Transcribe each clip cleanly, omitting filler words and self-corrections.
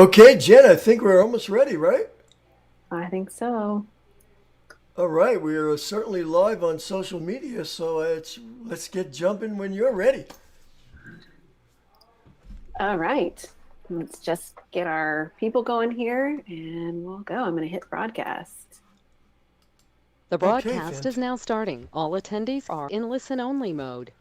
Okay, Jen, I think we're almost ready, right? I think so. All right, we are certainly live on social media, so let's get jumping when you're ready. All right. Let's just get our people going here and we'll go. I'm going to hit broadcast. The Okay, broadcast is now starting. All attendees are in listen-only mode.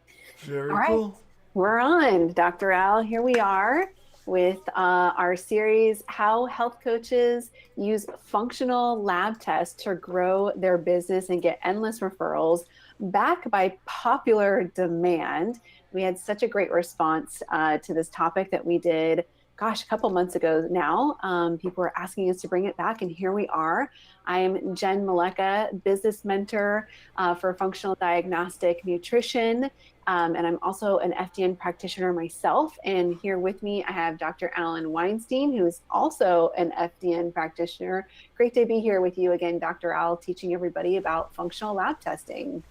All very right. cool. We're on, Dr. Al. Here we are with our series How Health Coaches Use Functional Lab Tests to Grow Their Business and Get Endless Referrals, back by popular demand. We had such a great response to this topic that we did, gosh, a couple months ago now. People were asking us to bring it back, and here we are. I am Jenn Malecha, business mentor for functional diagnostic nutrition. And I'm also an FDN practitioner myself. And here with me, I have Dr. Alan Weinstein, who's also an FDN practitioner. Great to be here with you again, Dr. Al, teaching everybody about functional lab testing.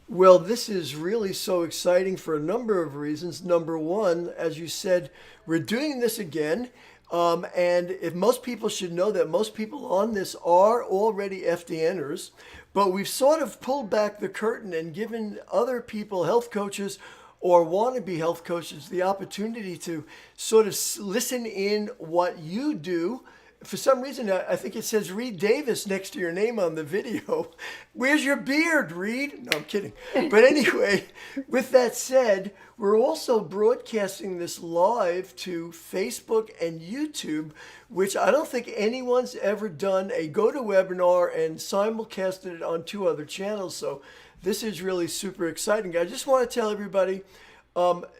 Well, this is really so exciting for a number of reasons. Number one, as you said, we're doing this again. And if most people should know that most people on this are already FDNers, but we've sort of pulled back the curtain and given other people, health coaches or wannabe health coaches, the opportunity to sort of listen in what you do. For some reason, I think it says Reed Davis next to your name on the video. Where's your beard, Reed? No, I'm kidding. But anyway, with that said, we're also broadcasting this live to Facebook and YouTube, which I don't think anyone's ever done a GoToWebinar and simulcasted it on two other channels. So this is really super exciting. I just want to tell everybody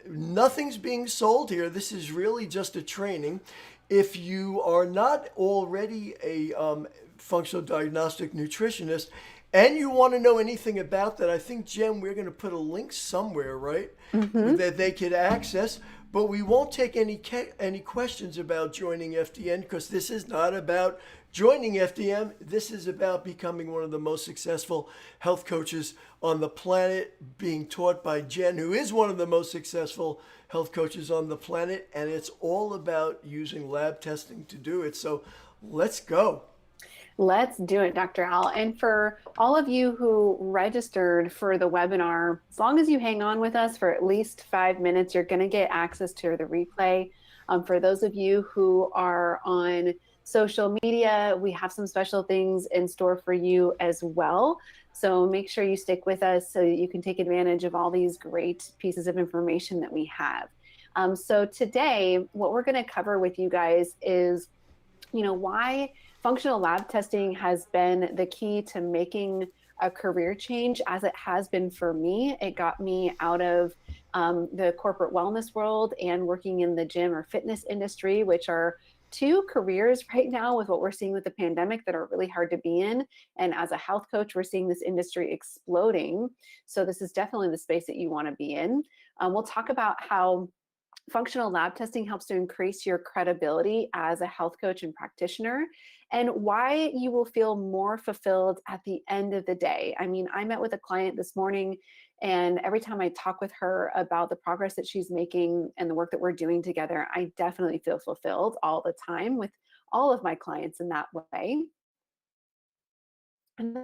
nothing's being sold here. This is really just a training. If you are not already a functional diagnostic nutritionist and you want to know anything about that, I think, Jen, we're going to put a link somewhere, right, Mm-hmm. that they could access. But we won't take any questions about joining FDN because this is not about joining FDN. This is about becoming one of the most successful health coaches on the planet, being taught by Jen, who is one of the most successful health coaches on the planet. And it's all about using lab testing to do it. So let's go. Let's do it, Dr. Al. And for all of you who registered for the webinar, as long as you hang on with us for at least 5 minutes, you're going to get access to the replay. For those of you who are on social media, we have some special things in store for you as well. So make sure you stick with us so that you can take advantage of all these great pieces of information that we have. So today, what we're going to cover with you guys is why functional lab testing has been the key to making a career change, as it has been for me. It got me out of the corporate wellness world and working in the gym or fitness industry, which are two careers right now with what we're seeing with the pandemic that are really hard to be in. And as a health coach, we're seeing this industry exploding. So this is definitely the space that you want to be in. We'll talk about how functional lab testing helps to increase your credibility as a health coach and practitioner, and why you will feel more fulfilled at the end of the day. I mean, I met with a client this morning, and every time I talk with her about the progress that she's making and the work that we're doing together, I definitely feel fulfilled all the time with all of my clients in that way. And then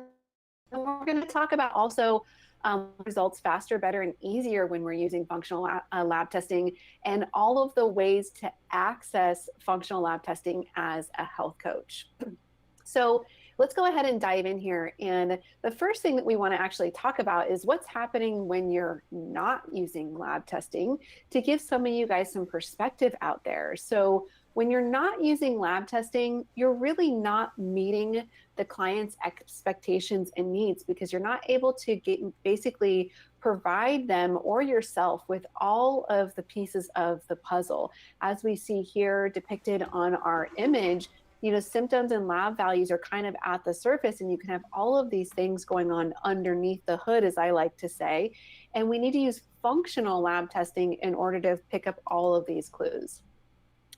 we're going to talk about also results faster, better, and easier when we're using functional lab testing, and all of the ways to access functional lab testing as a health coach. So let's go ahead and dive in here. And the first thing that we want to actually talk about is what's happening when you're not using lab testing, to give some of you guys some perspective out there. So when you're not using lab testing, you're really not meeting the client's expectations and needs, because you're not able to basically provide them or yourself with all of the pieces of the puzzle. As we see here depicted on our image, symptoms and lab values are kind of at the surface, and you can have all of these things going on underneath the hood, as I like to say. And we need to use functional lab testing in order to pick up all of these clues.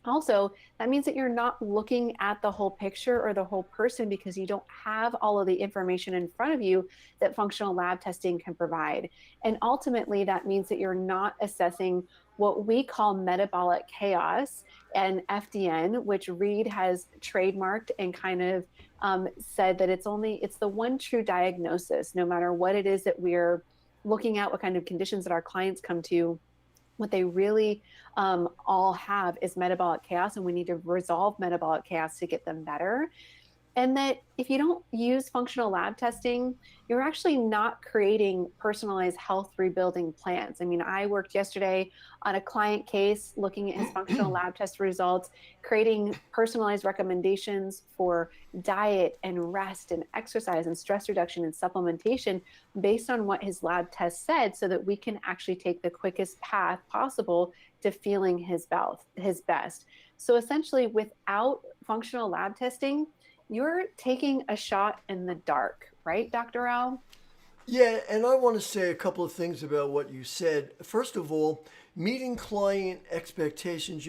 Also, that means that you're not looking at the whole picture or the whole person because you don't have all of the information in front of you that functional lab testing can provide. And ultimately, that means that you're not assessing what we call metabolic chaos and FDN, which Reed has trademarked and kind of said that it's the one true diagnosis, no matter what it is that we're looking at, what kind of conditions that our clients come to. What they really all have is metabolic chaos, and we need to resolve metabolic chaos to get them better. And that if you don't use functional lab testing, you're actually not creating personalized health rebuilding plans. I mean, I worked yesterday on a client case looking at his functional lab test results, creating personalized recommendations for diet and rest and exercise and stress reduction and supplementation based on what his lab test said, so that we can actually take the quickest path possible to feeling his best. So essentially, without functional lab testing, you're taking a shot in the dark, right, Dr. Al? Yeah, and I want to say a couple of things about what you said. First of all, meeting client expectations.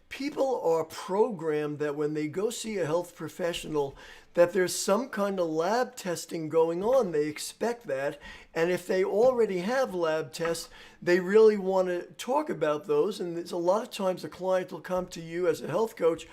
People are programmed that when they go see a health professional, that there's some kind of lab testing going on. They expect that. And if they already have lab tests, they really want to talk about those. And there's a lot of times a client will come to you as a health coach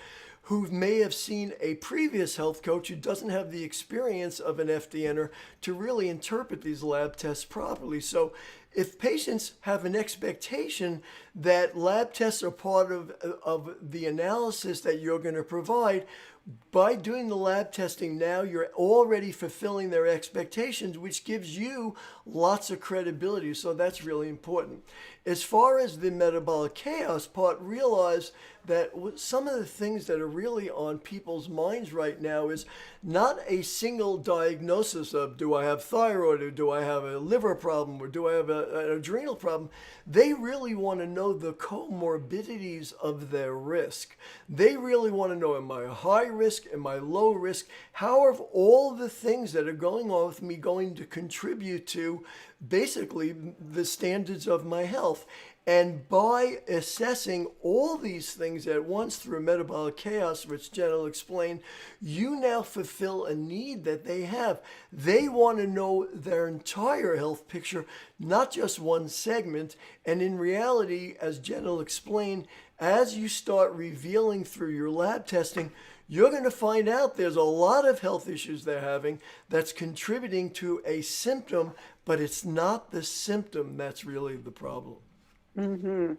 who may have seen a previous health coach who doesn't have the experience of an FDNer to really interpret these lab tests properly. So if patients have an expectation that lab tests are part of the analysis that you're going to provide, by doing the lab testing now, you're already fulfilling their expectations, which gives you lots of credibility. So that's really important. As far as the metabolic chaos part, realize that some of the things that are really on people's minds right now is not a single diagnosis of, do I have thyroid, or do I have a liver problem, or do I have an adrenal problem? They really want to know the comorbidities of their risk. They really want to know, am I high risk? Am I low risk? How are all the things that are going on with me going to contribute to basically the standards of my health? And by assessing all these things at once through metabolic chaos, which Jenn will explain, you now fulfill a need that they have. They want to know their entire health picture, not just one segment. And in reality, as Jenn will explain, as you start revealing through your lab testing, you're going to find out there's a lot of health issues they're having that's contributing to a symptom, but it's not the symptom that's really the problem. Mm-hmm.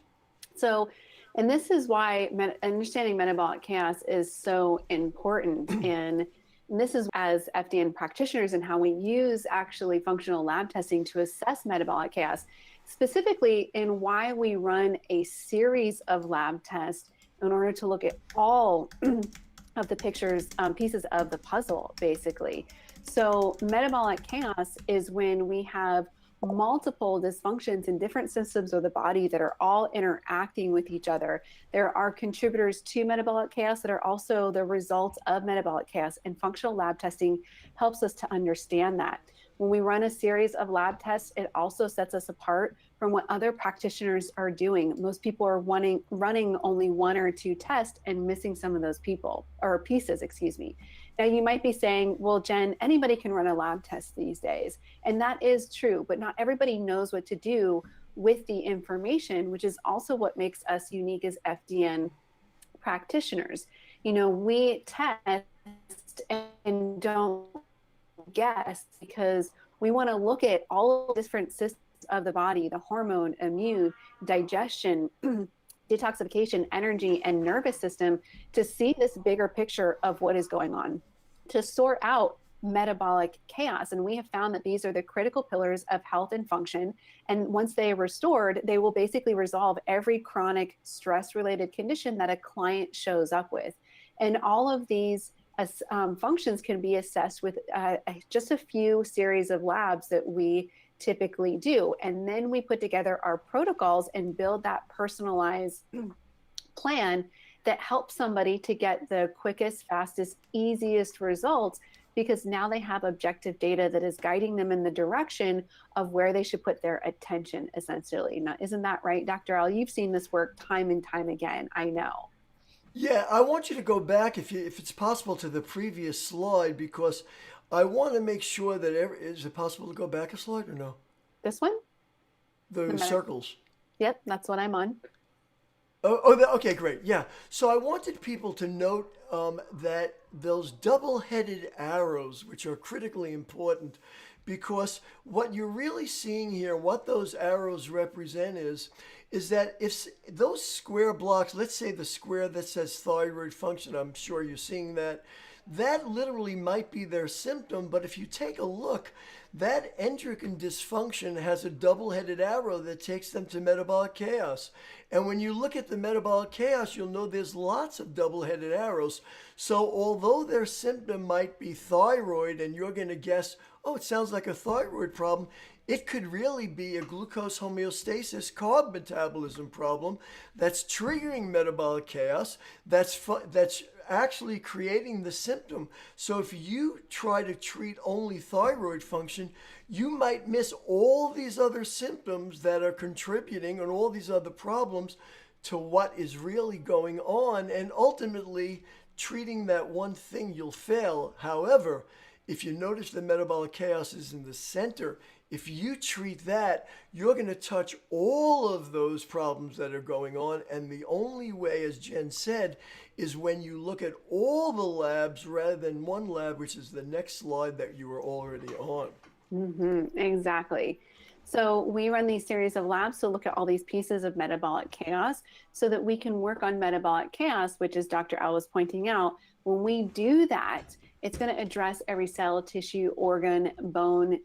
So, and this is why understanding metabolic chaos is so important. And this is as FDN practitioners and how we use actually functional lab testing to assess metabolic chaos, specifically in why we run a series of lab tests in order to look at all of the pieces of the puzzle, basically. So metabolic chaos is when we have multiple dysfunctions in different systems of the body that are all interacting with each other. There are contributors to metabolic chaos that are also the result of metabolic chaos, and functional lab testing helps us to understand that. When we run a series of lab tests, it also sets us apart from what other practitioners are doing. Most people are running only one or two tests and missing some of those pieces. Now you might be saying, well, Jenn, anybody can run a lab test these days. And that is true, but not everybody knows what to do with the information, which is also what makes us unique as FDN practitioners. We test and don't guess because we want to look at all different systems of the body, the hormone, immune, digestion, detoxification, energy, and nervous system, to see this bigger picture of what is going on, to sort out metabolic chaos. And we have found that these are the critical pillars of health and function. And once they are restored, they will basically resolve every chronic stress-related condition that a client shows up with. And all of these functions can be assessed with just a few series of labs that we typically do. And then we put together our protocols and build that personalized plan that helps somebody to get the quickest, fastest, easiest results, because now they have objective data that is guiding them in the direction of where they should put their attention, essentially. Now, isn't that right, Dr. Al? You've seen this work time and time again, I know. Yeah, I want you to go back if it's possible to the previous slide because I want to make sure that is it possible to go back a slide or no? This one? The The meta- circles. Yep, that's what I'm on. Okay, great. Yeah. So I wanted people to note that those double-headed arrows, which are critically important, because what you're really seeing here, what those arrows represent is that if those square blocks, let's say the square that says thyroid function, I'm sure you're seeing that, that literally might be their symptom, but if you take a look, that endocrine dysfunction has a double-headed arrow that takes them to metabolic chaos. And when you look at the metabolic chaos, you'll know there's lots of double-headed arrows. So although their symptom might be thyroid and you're going to guess, oh, it sounds like a thyroid problem, it could really be a glucose homeostasis carb metabolism problem that's triggering metabolic chaos, that's actually creating the symptom. So if you try to treat only thyroid function, you might miss all these other symptoms that are contributing and all these other problems to what is really going on. And ultimately, treating that one thing, you'll fail. However, if you notice the metabolic chaos is in the center, if you treat that, you're going to touch all of those problems that are going on. And the only way, as Jen said, is when you look at all the labs rather than one lab, which is the next slide that you were already on. Exactly. So we run these series of labs to look at all these pieces of metabolic chaos so that we can work on metabolic chaos, which is Dr. Al was pointing out. When we do that, it's going to address every cell, tissue, organ, bone,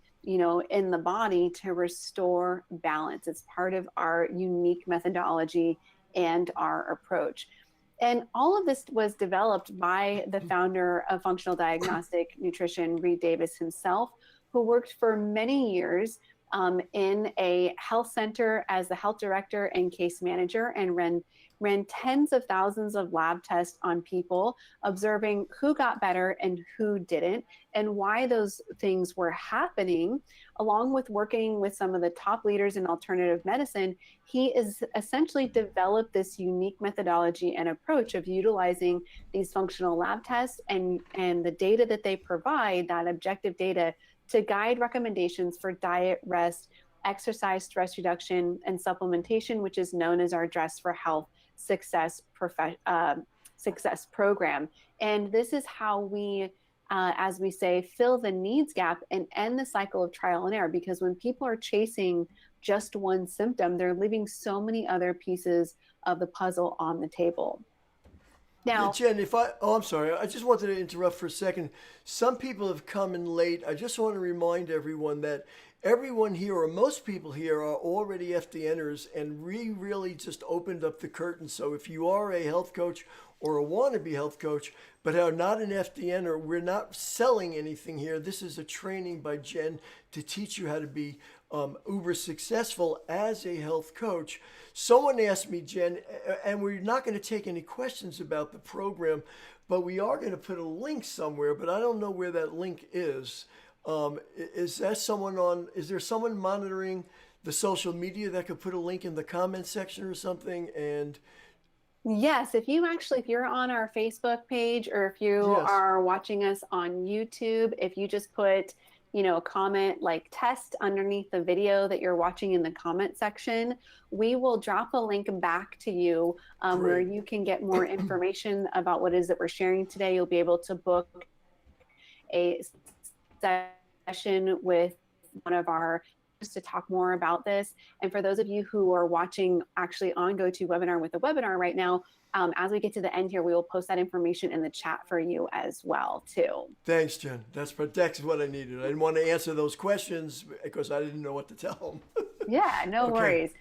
in the body to restore balance. It's part of our unique methodology and our approach. And all of this was developed by the founder of functional diagnostic nutrition, Reed Davis himself, who worked for many years in a health center as the health director and case manager, and ran tens of thousands of lab tests on people, observing who got better and who didn't, and why those things were happening. Along with working with some of the top leaders in alternative medicine, he is essentially developed this unique methodology and approach of utilizing these functional lab tests and the data that they provide, that objective data, to guide recommendations for diet, rest, exercise, stress reduction, and supplementation, which is known as our Dress for Health success program. And this is how we, as we say, fill the needs gap and end the cycle of trial and error. Because when people are chasing just one symptom, they're leaving so many other pieces of the puzzle on the table. Now, Jen, I'm sorry, I just wanted to interrupt for a second. Some people have come in late. I just want to remind everyone that everyone here, or most people here, are already FDNers, and we really just opened up the curtain. So if you are a health coach or a wannabe health coach, but are not an FDNer, we're not selling anything here. This is a training by Jen to teach you how to be uber successful as a health coach. Someone asked me, Jen, and we're not going to take any questions about the program, but we are going to put a link somewhere, but I don't know where that link is. Is there someone monitoring the social media that could put a link in the comment section or something? And yes, if you're on our Facebook page, or if you are watching us on YouTube, if you just put, a comment like test underneath the video that you're watching in the comment section, we will drop a link back to you where you can get more information about what it is that we're sharing today. You'll be able to book a session with one of our just to talk more about this. And for those of you who are watching actually on GoToWebinar with the webinar right now, as we get to the end here, we will post that information in the chat for you as well too. Thanks, Jen. That's what I needed. I didn't want to answer those questions because I didn't know what to tell them. Yeah, no worries.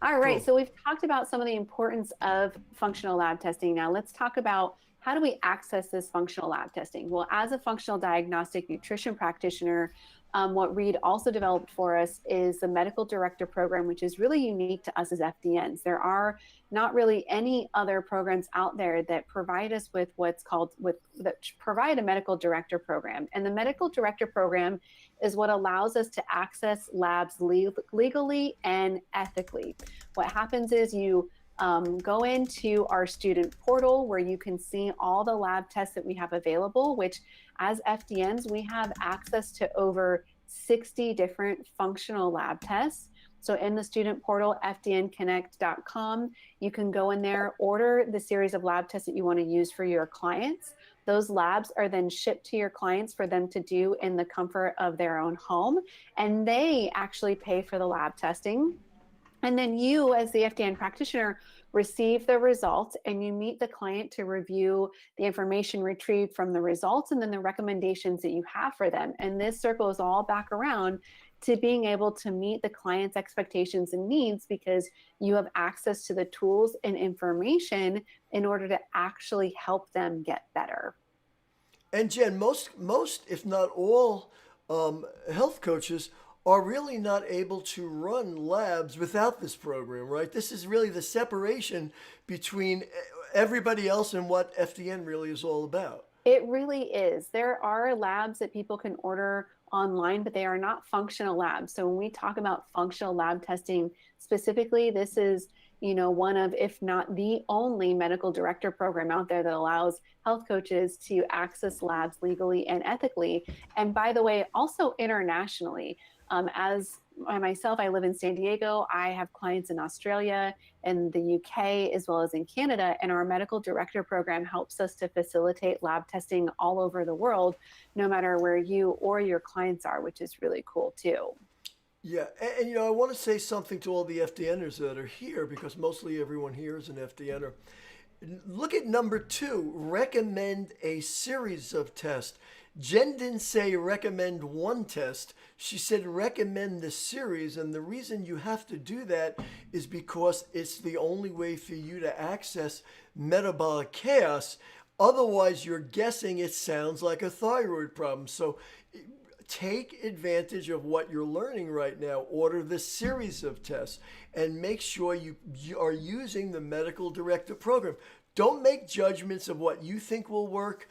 All right, so we've talked about some of the importance of functional lab testing. Now let's talk about how do we access this functional lab testing? Well, as a functional diagnostic nutrition practitioner, what Reed also developed for us is the medical director program, which is really unique to us as FDNs. There are not really any other programs out there that provide us with that provide a medical director program. And the medical director program is what allows us to access labs legally and ethically. What happens is you go into our student portal where you can see all the lab tests that we have available, which as FDNs, we have access to over 60 different functional lab tests. So in the student portal, fdnconnect.com, you can go in there, order the series of lab tests that you want to use for your clients. Those labs are then shipped to your clients for them to do in the comfort of their own home. And they actually pay for the lab testing. And then you, as the FDN practitioner, receive the results and you meet the client to review the information retrieved from the results and then the recommendations that you have for them. And this circles all back around to being able to meet the client's expectations and needs because you have access to the tools and information in order to actually help them get better. And Jen, most, if not all, health coaches are really not able to run labs without this program, right? This is really the separation between everybody else and what FDN really is all about. It really is. There are labs that people can order online, but they are not functional labs. So when we talk about functional lab testing specifically, this is, one of, if not the only medical director program out there that allows health coaches to access labs legally and ethically. And by the way, also internationally. As myself, I live in San Diego. I have clients in Australia and the UK, as well as in Canada. And our medical director program helps us to facilitate lab testing all over the world, no matter where you or your clients are, which is really cool too. Yeah, and I want to say something to all the FDNers that are here, because mostly everyone here is an FDNer. Look at number 2, recommend a series of tests. Jen didn't say recommend one test. She said recommend the series. And the reason you have to do that is because it's the only way for you to access metabolic chaos. Otherwise, you're guessing it sounds like a thyroid problem. So take advantage of what you're learning right now. Order the series of tests and make sure you are using the medical director program. Don't make judgments of what you think will work.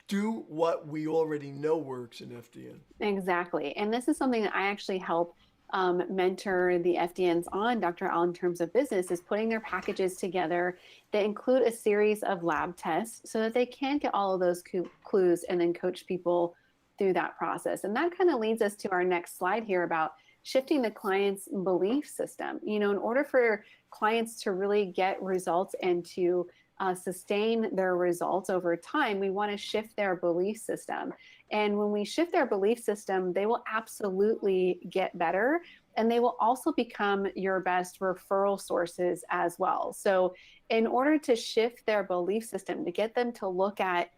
Do what we already know works in FDN. Exactly. And this is something that I actually help mentor the FDNs on, Dr. Al, in terms of business, is putting their packages together that include a series of lab tests so that they can get all of those clues and then coach people through that process. And that kind of leads us to our next slide here about shifting the client's belief system. In order for clients to really get results and to sustain their results over time, we want to shift their belief system. And when we shift their belief system, they will absolutely get better. And they will also become your best referral sources as well. So in order to shift their belief system, to get them to look at,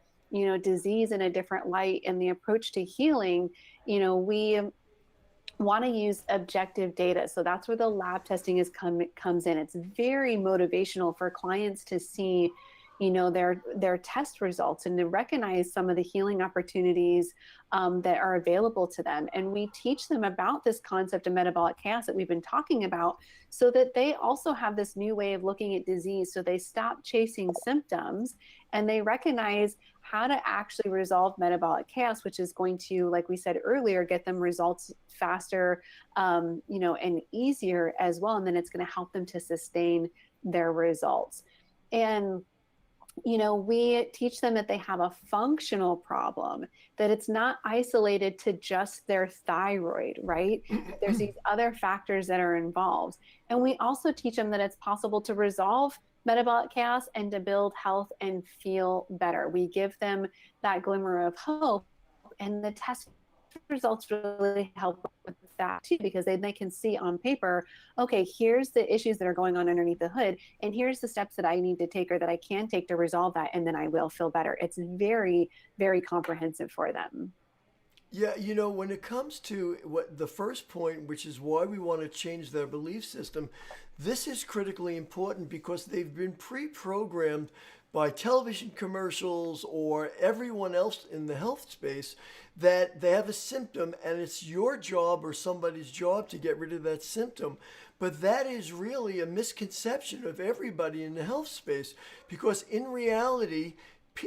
disease in a different light and the approach to healing, we want to use objective data. So that's where the lab testing comes in. It's very motivational for clients to see, their test results and to recognize some of the healing opportunities that are available to them. And we teach them about this concept of metabolic chaos that we've been talking about so that they also have this new way of looking at disease. So they stop chasing symptoms and they recognize how to actually resolve metabolic chaos, which is going to, like we said earlier, get them results faster, and easier as well. And then it's going to help them to sustain their results. And we teach them that they have a functional problem, that it's not isolated to just their thyroid, right? There's these other factors that are involved. And we also teach them that it's possible to resolve metabolic chaos and to build health and feel better. We give them that glimmer of hope, and the test results really help with that too, because they can see on paper, okay, here's the issues that are going on underneath the hood, and here's the steps that I need to take or that I can take to resolve that, and then I will feel better. It's very, very comprehensive for them. Yeah, when it comes to what the first point, which is why we want to change their belief system, this is critically important because they've been pre-programmed by television commercials or everyone else in the health space that they have a symptom and it's your job or somebody's job to get rid of that symptom. But that is really a misconception of everybody in the health space, because in reality,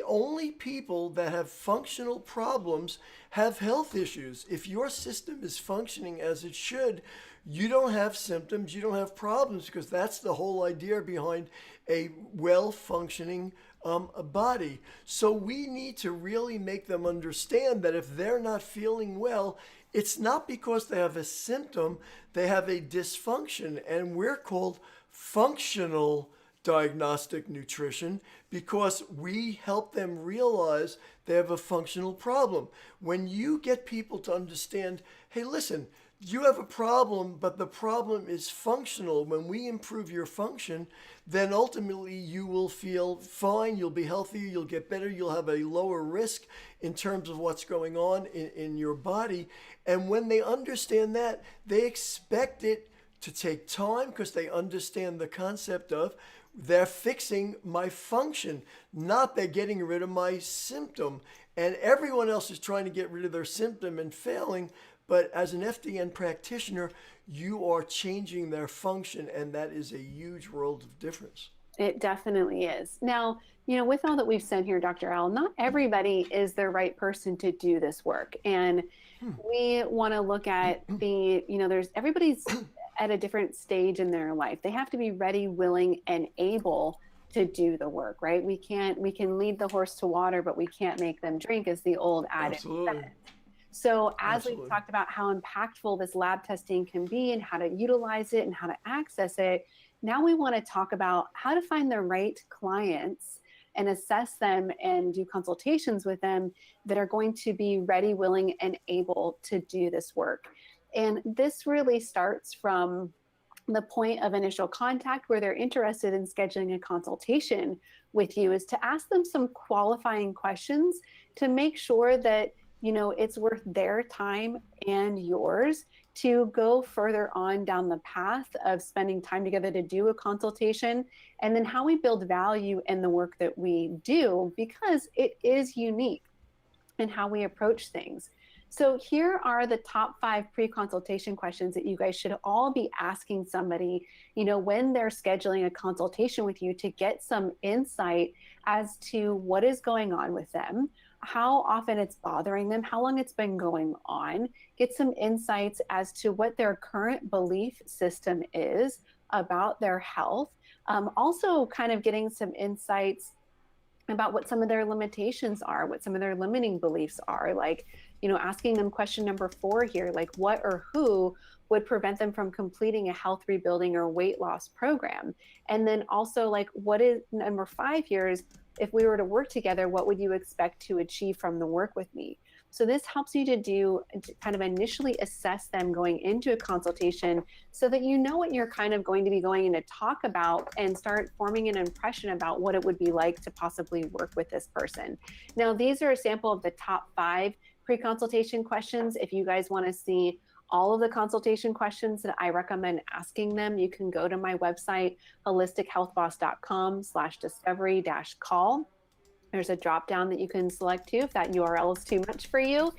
only people that have functional problems have health issues. If your system is functioning as it should, you don't have symptoms, you don't have problems, because that's the whole idea behind a well-functioning body. So we need to really make them understand that if they're not feeling well, it's not because they have a symptom, they have a dysfunction. And we're called functional diagnostic nutrition because we help them realize they have a functional problem. When you get people to understand, hey, listen, you have a problem, but the problem is functional. When we improve your function, then ultimately you will feel fine, you'll be healthier, you'll get better, you'll have a lower risk in terms of what's going on in your body. And when they understand that, they expect it to take time because they understand the concept of they're fixing my function, not they're getting rid of my symptom. And everyone else is trying to get rid of their symptom and failing. But as an FDN practitioner, you are changing their function, and that is a huge world of difference. It definitely is. Now, with all that we've said here, Dr. Al, not everybody is the right person to do this work. And we want to look at there's everybody's at a different stage in their life. They have to be ready, willing, and able to do the work, right? We can lead the horse to water, but we can't make them drink, as the old adage says. So as we've talked about how impactful this lab testing can be and how to utilize it and how to access it, now we want to talk about how to find the right clients and assess them and do consultations with them that are going to be ready, willing, and able to do this work. And this really starts from the point of initial contact where they're interested in scheduling a consultation with you, is to ask them some qualifying questions to make sure that it's worth their time and yours to go further on down the path of spending time together to do a consultation, and then how we build value in the work that we do, because it is unique in how we approach things. So here are the top 5 pre-consultation questions that you guys should all be asking somebody, when they're scheduling a consultation with you, to get some insight as to what is going on with them, how often it's bothering them, how long it's been going on, get some insights as to what their current belief system is about their health. Also kind of getting some insights about what some of their limitations are, what some of their limiting beliefs are, like, asking them question number 4 here, like what or who would prevent them from completing a health rebuilding or weight loss program. And then also, like, what is number 5 here is, if we were to work together, what would you expect to achieve from the work with me? So this helps you to kind of initially assess them going into a consultation so that you know what you're kind of going to be going in to talk about, and start forming an impression about what it would be like to possibly work with this person. Now, these are a sample of the top 5 pre-consultation questions. If you guys want to see all of the consultation questions that I recommend asking them, you can go to my website, holistichealthboss.com/discovery-call. There's a drop down that you can select too if that URL is too much for you.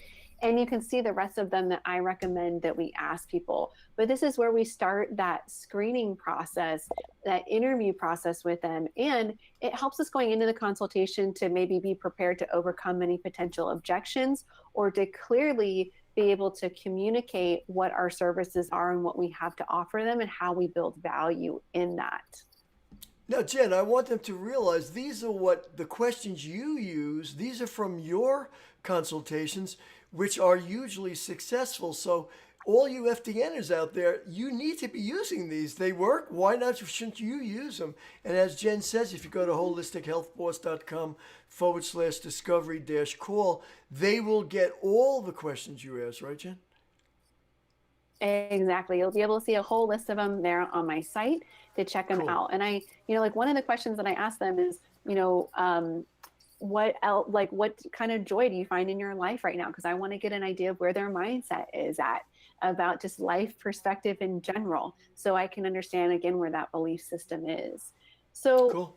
And you can see the rest of them that I recommend that we ask people. But this is where we start that screening process, that interview process with them. And it helps us going into the consultation to maybe be prepared to overcome any potential objections, or to clearly be able to communicate what our services are and what we have to offer them and how we build value in that. Now, Jen, I want them to realize these are what the questions you use. These are from your consultations, which are usually successful. So all you FDNers out there, you need to be using these. They work. Why not? Shouldn't you use them? And as Jen says, if you go to holistichealthboss.com/discovery-call, they will get all the questions you ask, right, Jen? Exactly. You'll be able to see a whole list of them there on my site to check them out. And I, like one of the questions that I ask them is, what else, like what kind of joy do you find in your life right now? Because I want to get an idea of where their mindset is at about just life perspective in general, so I can understand again where that belief system is. So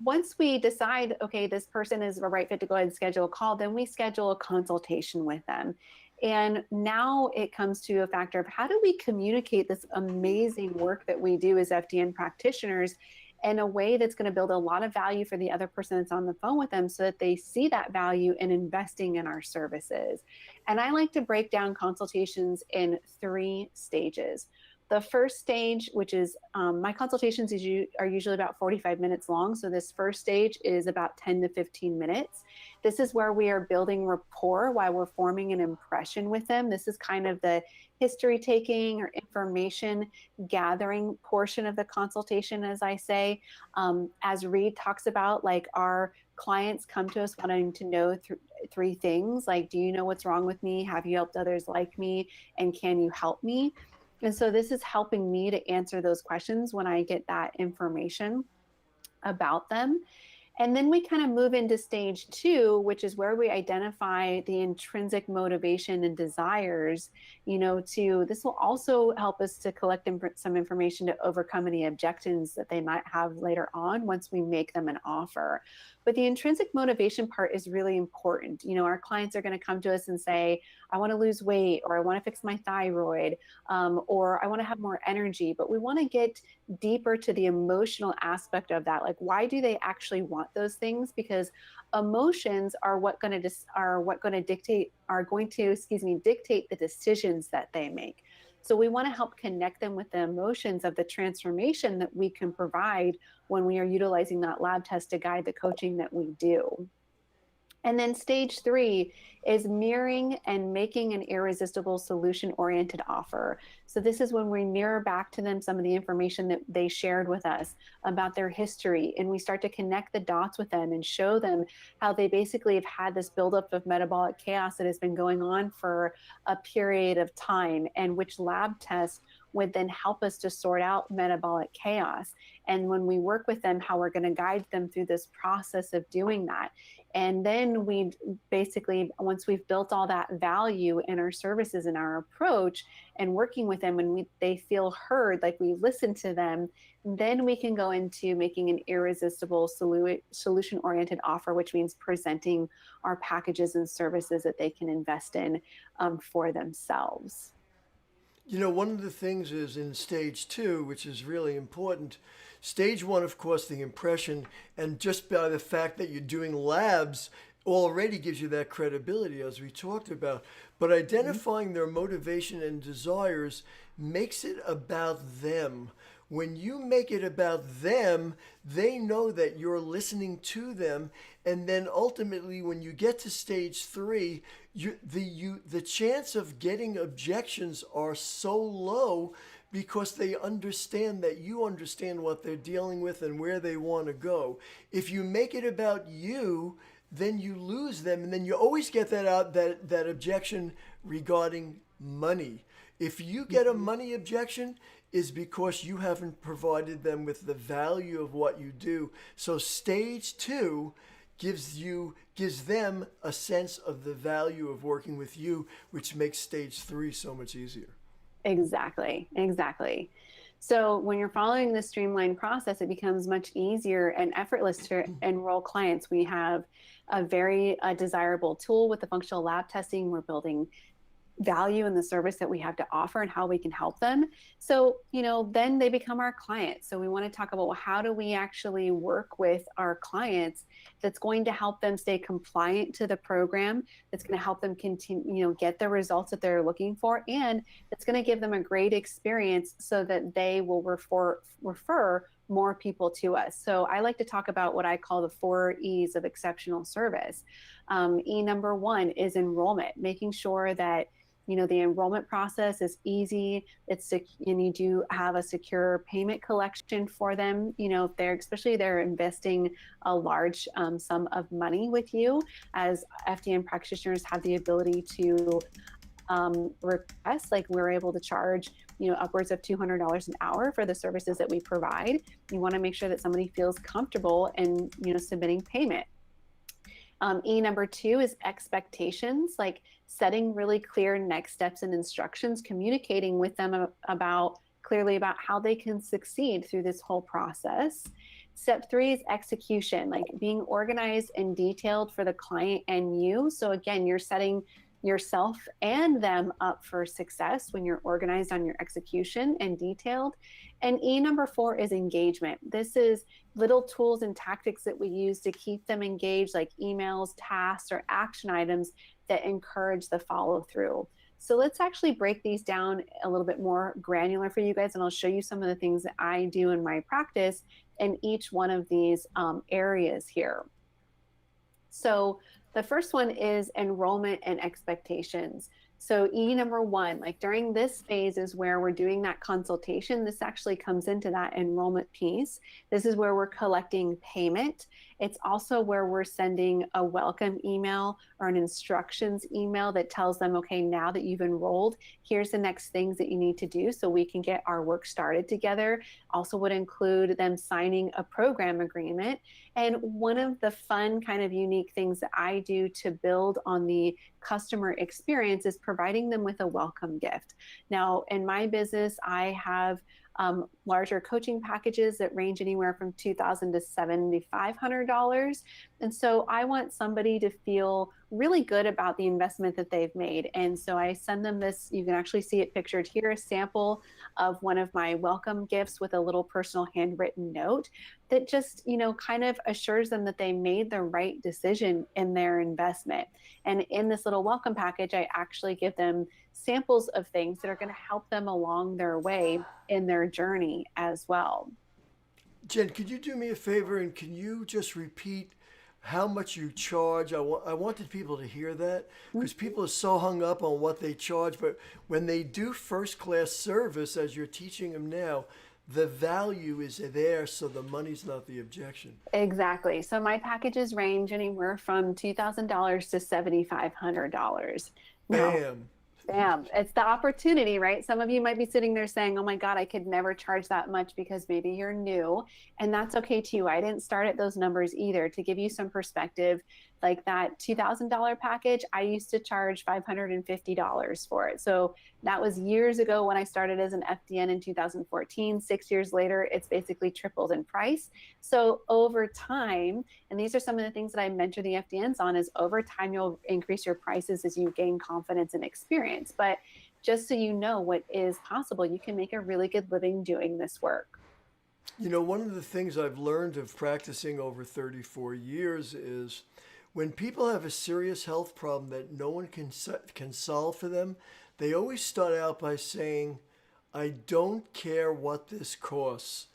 once we decide, okay, this person is a right fit to go ahead and schedule a call, then we schedule a consultation with them. And now it comes to a factor of how do we communicate this amazing work that we do as FDN practitioners in a way that's going to build a lot of value for the other person that's on the phone with them so that they see that value in investing in our services. And I like to break down consultations in 3 stages. The first stage, which is my consultations are usually about 45 minutes long. So this first stage is about 10 to 15 minutes. This is where we are building rapport while we're forming an impression with them. This is kind of the history taking or information gathering portion of the consultation, as I say. As Reed talks about, like our clients come to us wanting to know 3 things, like, do you know what's wrong with me? Have you helped others like me? And can you help me? And so this is helping me to answer those questions when I get that information about them. And then we kind of move into stage 2, which is where we identify the intrinsic motivation and desires, this will also help us to collect some information to overcome any objections that they might have later on once we make them an offer. But the intrinsic motivation part is really important. Our clients are going to come to us and say, I want to lose weight, or I want to fix my thyroid, or I want to have more energy. But we want to get deeper to the emotional aspect of that. Like, why do they actually want those things? Because emotions are going to dictate the decisions that they make. So we want to help connect them with the emotions of the transformation that we can provide when we are utilizing that lab test to guide the coaching that we do. And then stage 3 is mirroring and making an irresistible solution-oriented offer. So this is when we mirror back to them some of the information that they shared with us about their history, and we start to connect the dots with them and show them how they basically have had this buildup of metabolic chaos that has been going on for a period of time, and which lab test would then help us to sort out metabolic chaos. And when we work with them, how we're going to guide them through this process of doing that. And then we basically, once we've built all that value in our services and our approach and working with them, and they feel heard, like we listen to them, then we can go into making an irresistible solution-oriented offer, which means presenting our packages and services that they can invest in for themselves. One of the things is in stage 2, which is really important. Stage 1, of course, the impression, and just by the fact that you're doing labs already gives you that credibility, as we talked about. But identifying their motivation and desires makes it about them. When you make it about them, they know that you're listening to them. And then ultimately, when you get to stage 3, the chance of getting objections are so low because they understand that you understand what they're dealing with and where they want to go. If you make it about you, then you lose them. And then you always get that objection regarding money. If you get a money objection, is because you haven't provided them with the value of what you do. So stage 2 gives them a sense of the value of working with you, which makes stage 3 so much easier. Exactly. So when you're following the streamlined process, it becomes much easier and effortless to enroll clients. We have a very desirable tool with the functional lab testing. We're building value in the service that we have to offer and how we can help them. So, then they become our clients. So we want to talk about, well, how do we actually work with our clients that's going to help them stay compliant to the program, that's going to help them continue, get the results that they're looking for, and that's going to give them a great experience so that they will refer more people to us. So I like to talk about what I call the 4 E's of exceptional service. E number 1 is enrollment, making sure that the enrollment process is easy. And you do have a secure payment collection for them. If they're investing a large sum of money with you, as FDN practitioners have the ability to request, like we're able to charge, upwards of $200 an hour for the services that we provide. You want to make sure that somebody feels comfortable in, submitting payment. E number 2 is expectations, like setting really clear next steps and instructions, communicating with them clearly about how they can succeed through this whole process. Step 3 is execution, like being organized and detailed for the client and you. So again, you're setting yourself and them up for success when you're organized on your execution and detailed. And E number 4 is engagement. This is little tools and tactics that we use to keep them engaged, like emails, tasks, or action items that encourage the follow through. So let's actually break these down a little bit more granular for you guys, and I'll show you some of the things that I do in my practice in each one of these areas here. So the first one is enrollment and expectations. So E number 1, like during this phase is where we're doing that consultation. This actually comes into that enrollment piece. This is where we're collecting payment. It's also where we're sending a welcome email or an instructions email that tells them, okay, now that you've enrolled, here's the next things that you need to do so we can get our work started together. Also would include them signing a program agreement. And one of the fun kind of unique things that I do to build on the customer experience is providing them with a welcome gift. Now, in my business, I have larger coaching packages that range anywhere from $2,000 to $7,500. And so I want somebody to feel really good about the investment that they've made. And so I send them this, you can actually see it pictured here, a sample of one of my welcome gifts with a little personal handwritten note that just, kind of assures them that they made the right decision in their investment. And in this little welcome package, I actually give them samples of things that are going to help them along their way in their journey as well. Jen, could you do me a favor and can you just repeat how much you charge? I wanted people to hear that because people are so hung up on what they charge, but when they do first class service, as you're teaching them now, the value is there, so the money's not the objection. Exactly. So my packages range anywhere from $2,000 to $7,500. Bam. Bam. It's the opportunity, right? Some of you might be sitting there saying, oh my God, I could never charge that much because maybe you're new. And that's okay too. I didn't start at those numbers either. To give you some perspective, like that $2,000 package, I used to charge $550 for it. So that was years ago when I started as an FDN in 2014. 6 years later, it's basically tripled in price. So over time, and these are some of the things that I mentor the FDNs on, is over time, you'll increase your prices as you gain confidence and experience. But just so you know what is possible, you can make a really good living doing this work. One of the things I've learned of practicing over 34 years is when people have a serious health problem that no one can solve for them, they always start out by saying, I don't care what this costs.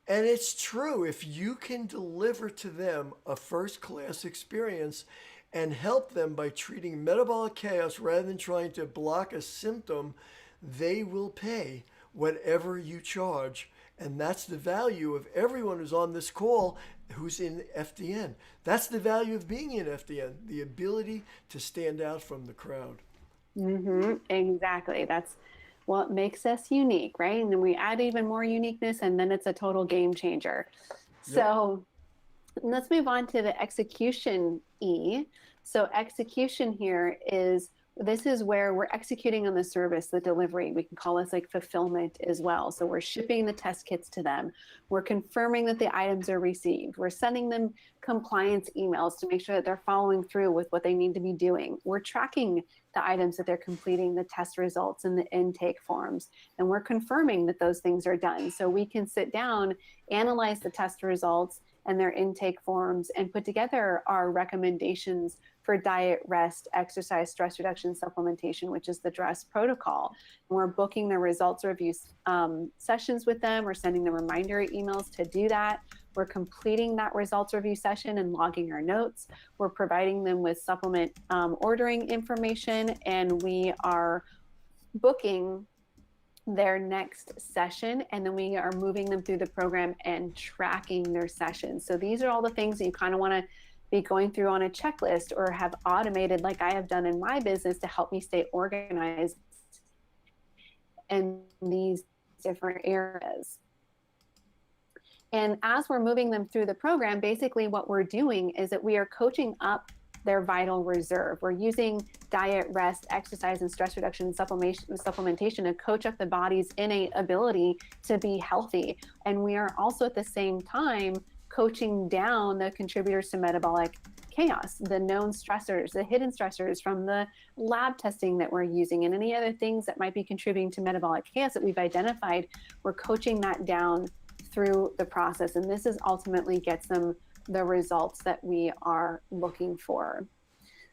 And it's true. If you can deliver to them a first-class experience and help them by treating metabolic chaos rather than trying to block a symptom, they will pay whatever you charge. And that's the value of everyone who's on this call who's in FDN. That's the value of being in FDN, the ability to stand out from the crowd. Exactly. That's what makes us unique, right? And then we add even more uniqueness, and then it's a total game changer. Yep. So let's move on to the execution E. So execution here is, this is where we're executing on the service, the delivery. We can call this like fulfillment as well. So we're shipping the test kits to them. We're confirming that the items are received. We're sending them compliance emails to make sure that they're following through with what they need to be doing. We're tracking the items that they're completing, the test results and the intake forms. And we're confirming that those things are done. So we can sit down, analyze the test results and their intake forms, and put together our recommendations for diet, rest, exercise, stress reduction, supplementation, which is the DRESS protocol. And we're booking the results review sessions with them. We're sending them reminder emails to do that. We're completing that results review session and logging our notes. We're providing them with supplement ordering information, and we are booking their next session, and then we are moving them through the program and tracking their sessions. So these are all the things that you kind of want to be going through on a checklist or have automated, like I have done in my business, to help me stay organized in these different areas. And as we're moving them through the program, basically what we're doing is that we are coaching up their vital reserve. We're using diet, rest, exercise, and stress reduction supplementation to coach up the body's innate ability to be healthy. And we are also at the same time coaching down the contributors to metabolic chaos, the known stressors, the hidden stressors from the lab testing that we're using, and any other things that might be contributing to metabolic chaos that we've identified. We're coaching that down through the process. And this is ultimately gets them the results that we are looking for.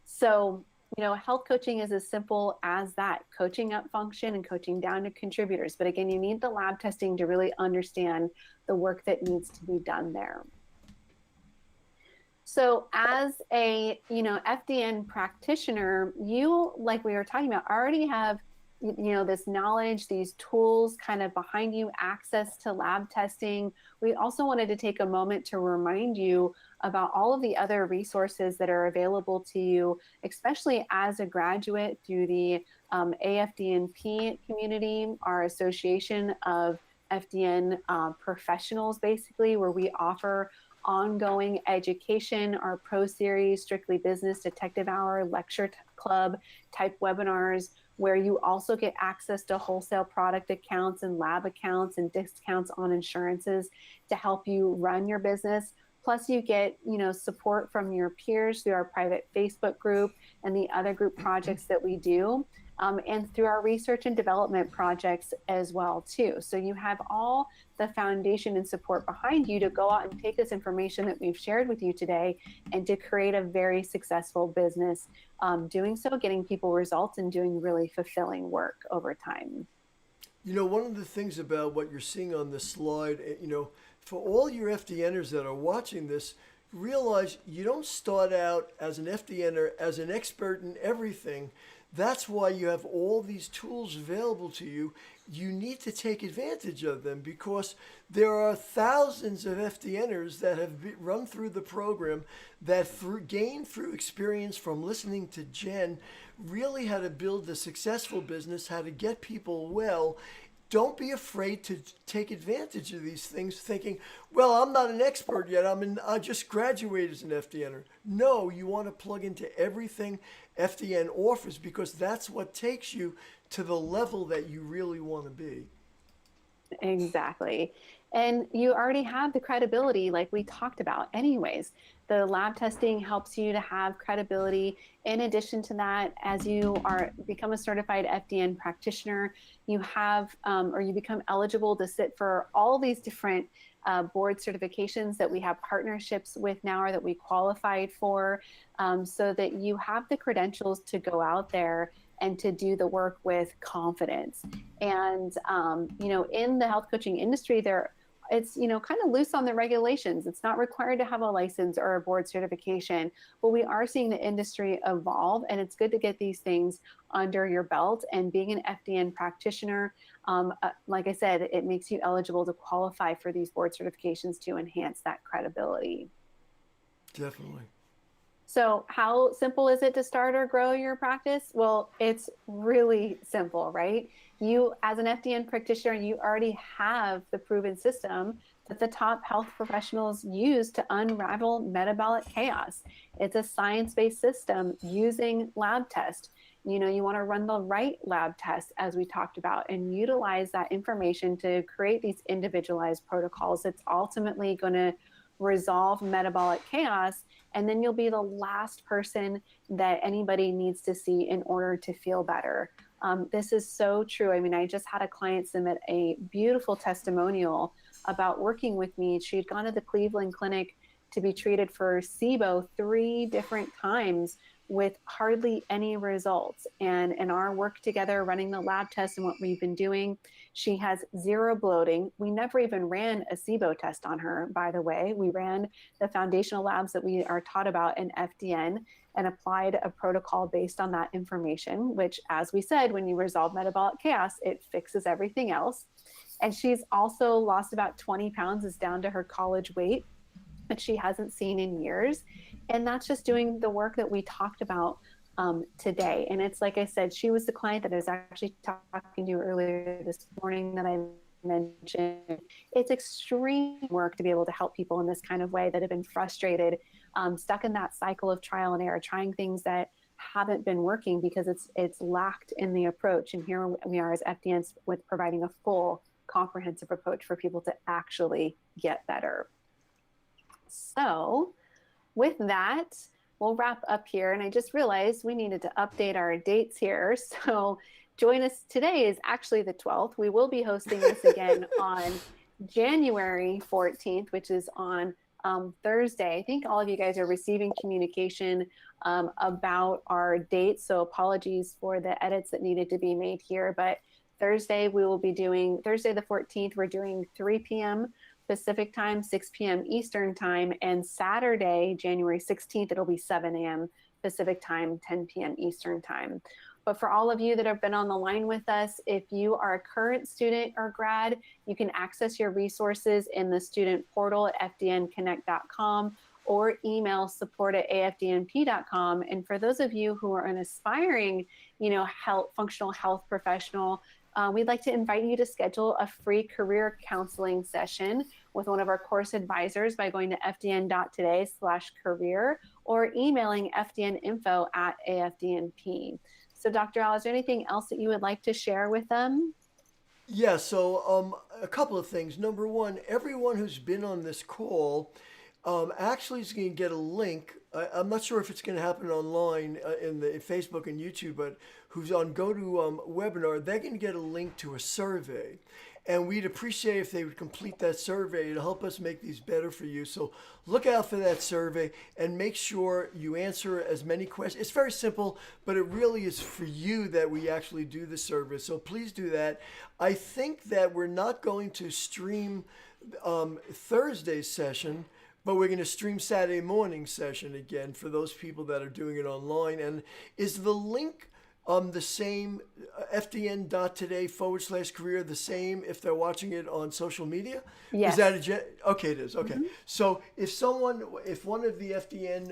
So, health coaching is as simple as that, coaching up function and coaching down to contributors. But again, you need the lab testing to really understand the work that needs to be done there. So as a, FDN practitioner, you, like we were talking about, already have, this knowledge, these tools kind of behind you, access to lab testing. We also wanted to take a moment to remind you about all of the other resources that are available to you, especially as a graduate through the AFDNP community, our association of FDN professionals, basically, where we offer ongoing education, our pro series, strictly business detective hour, lecture club type webinars, where you also get access to wholesale product accounts and lab accounts and discounts on insurances to help you run your business. Plus you get, support from your peers through our private Facebook group and the other group projects that we do. And through our research and development projects as well too. So you have all the foundation and support behind you to go out and take this information that we've shared with you today and to create a very successful business, doing so, getting people results and doing really fulfilling work over time. One of the things about what you're seeing on this slide, for all your FDNers that are watching this, realize you don't start out as an FDNer as an expert in everything. That's why you have all these tools available to you. You need to take advantage of them because there are thousands of FDNers that have run through the program that gained through experience from listening to Jenn, really how to build a successful business, how to get people well. Don't be afraid to take advantage of these things thinking, well, I'm not an expert yet. I just graduated as an FDNer. No, you want to plug into everything FDN offers because that's what takes you to the level that you really want to be. Exactly. And you already have the credibility like we talked about anyways. The lab testing helps you to have credibility. In addition to that, as you become a certified FDN practitioner, you have or you become eligible to sit for all these different board certifications that we have partnerships with now or that we qualified for, so that you have the credentials to go out there and to do the work with confidence. And, in the health coaching industry, it's, kind of loose on the regulations. It's not required to have a license or a board certification, but we are seeing the industry evolve, and it's good to get these things under your belt. And being an FDN practitioner, like I said, it makes you eligible to qualify for these board certifications to enhance that credibility. Definitely. So how simple is it to start or grow your practice? Well, it's really simple, right? You, as an FDN practitioner, you already have the proven system that the top health professionals use to unravel metabolic chaos. It's a science-based system using lab tests. You want to run the right lab tests, as we talked about, and utilize that information to create these individualized protocols that's ultimately going to resolve metabolic chaos. And then you'll be the last person that anybody needs to see in order to feel better. This is so true. I just had a client submit a beautiful testimonial about working with me. She had gone to the Cleveland Clinic to be treated for SIBO 3 different times with hardly any results. And in our work together, running the lab tests and what we've been doing, she has 0 bloating. We never even ran a SIBO test on her, by the way. We ran the foundational labs that we are taught about in FDN and applied a protocol based on that information, which, as we said, when you resolve metabolic chaos, it fixes everything else. And she's also lost about 20 pounds, is down to her college weight, that she hasn't seen in years. And that's just doing the work that we talked about today. And it's like I said, she was the client that I was actually talking to earlier this morning that I mentioned. It's extreme work to be able to help people in this kind of way that have been frustrated, stuck in that cycle of trial and error, trying things that haven't been working because it's lacked in the approach. And here we are as FDNs with providing a full comprehensive approach for people to actually get better. So with that, we'll wrap up here. And I just realized we needed to update our dates here. So join us. Today is actually the 12th. We will be hosting this again on January 14th, which is on Thursday. I think all of you guys are receiving communication about our dates. So apologies for the edits that needed to be made here. But Thursday, we will be doing, Thursday the 14th, we're doing 3 p.m. Pacific time, 6 p.m. Eastern time. And Saturday, January 16th, it'll be 7 a.m. Pacific time, 10 p.m. Eastern time. But for all of you that have been on the line with us, if you are a current student or grad, you can access your resources in the student portal at fdnconnect.com or email support@afdnp.com. And for those of you who are an aspiring, functional health professional, we'd like to invite you to schedule a free career counseling session with one of our course advisors by going to fdn.today/career or emailing fdninfo@afdnp. So Dr. Al, is there anything else that you would like to share with them? Yeah, so a couple of things. Number one, everyone who's been on this call actually is going to get a link. I'm not sure if it's going to happen online in Facebook and YouTube, but who's on GoToWebinar, they're going to get a link to a survey. And we'd appreciate if they would complete that survey. It'll help us make these better for you. So look out for that survey and make sure you answer as many questions. It's very simple, but it really is for you that we actually do the survey. So please do that. I think that we're not going to stream Thursday's session, but we're going to stream Saturday morning session again for those people that are doing it online. And is the link the same, fdn.today/career, the same if they're watching it on social media? Yes. Is that okay, it is. Okay. Mm-hmm. So if one of the FDN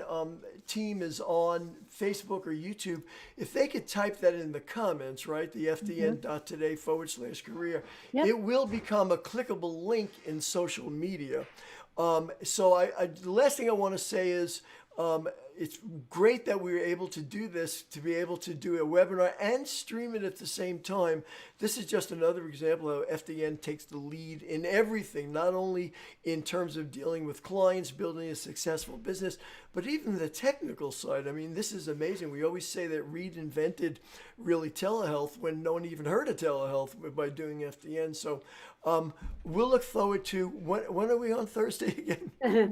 team is on Facebook or YouTube, if they could type that in the comments, right, the fdn.today/career, yep, it will become a clickable link in social media. So the last thing I want to say is it's great that we were able to do this, to be able to do a webinar and stream it at the same time. This is just another example of how FDN takes the lead in everything, not only in terms of dealing with clients, building a successful business, but even the technical side. I mean, this is amazing. We always say that Reed invented really telehealth when no one even heard of telehealth by doing FDN. So we'll look forward to, when are we on Thursday again?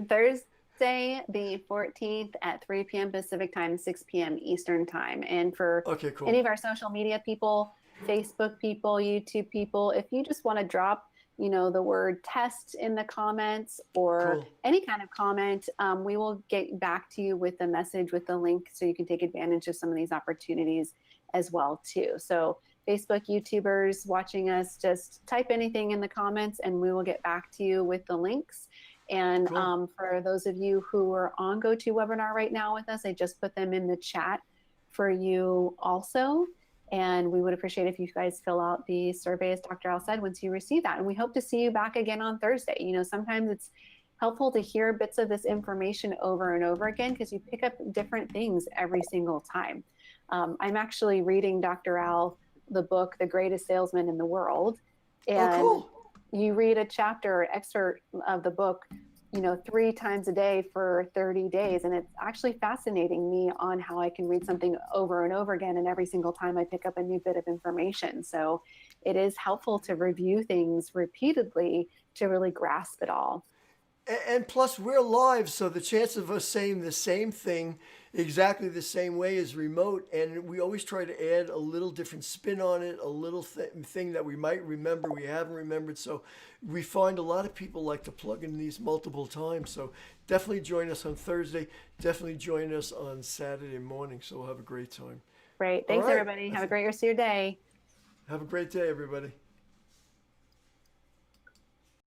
Thursday the 14th at 3 p.m. Pacific time, 6 p.m. Eastern time. And for any of our social media people, Facebook people, YouTube people, if you just want to drop, the word test in the comments or any kind of comment, we will get back to you with the message, with the link, so you can take advantage of some of these opportunities as well too. So Facebook YouTubers watching us, just type anything in the comments and we will get back to you with the links. And for those of you who are on GoToWebinar right now with us, I just put them in the chat for you also. And we would appreciate if you guys fill out the survey, as Dr. Al said, once you receive that. And we hope to see you back again on Thursday. Sometimes it's helpful to hear bits of this information over and over again because you pick up different things every single time. I'm actually reading Dr. Al, the book, The Greatest Salesman in the World. And you read a chapter or excerpt of the book, 3 times a day for 30 days. And it's actually fascinating me on how I can read something over and over again. And every single time I pick up a new bit of information. So it is helpful to review things repeatedly to really grasp it all. And plus, we're live, so the chance of us saying the same thing exactly the same way is remote. And we always try to add a little different spin on it, a little thing that we might remember we haven't remembered. So we find a lot of people like to plug in these multiple times. So definitely join us on Thursday. Definitely join us on Saturday morning. So we'll have a great time. Great. Thanks, everybody. Have a great rest of your day. Have a great day, everybody.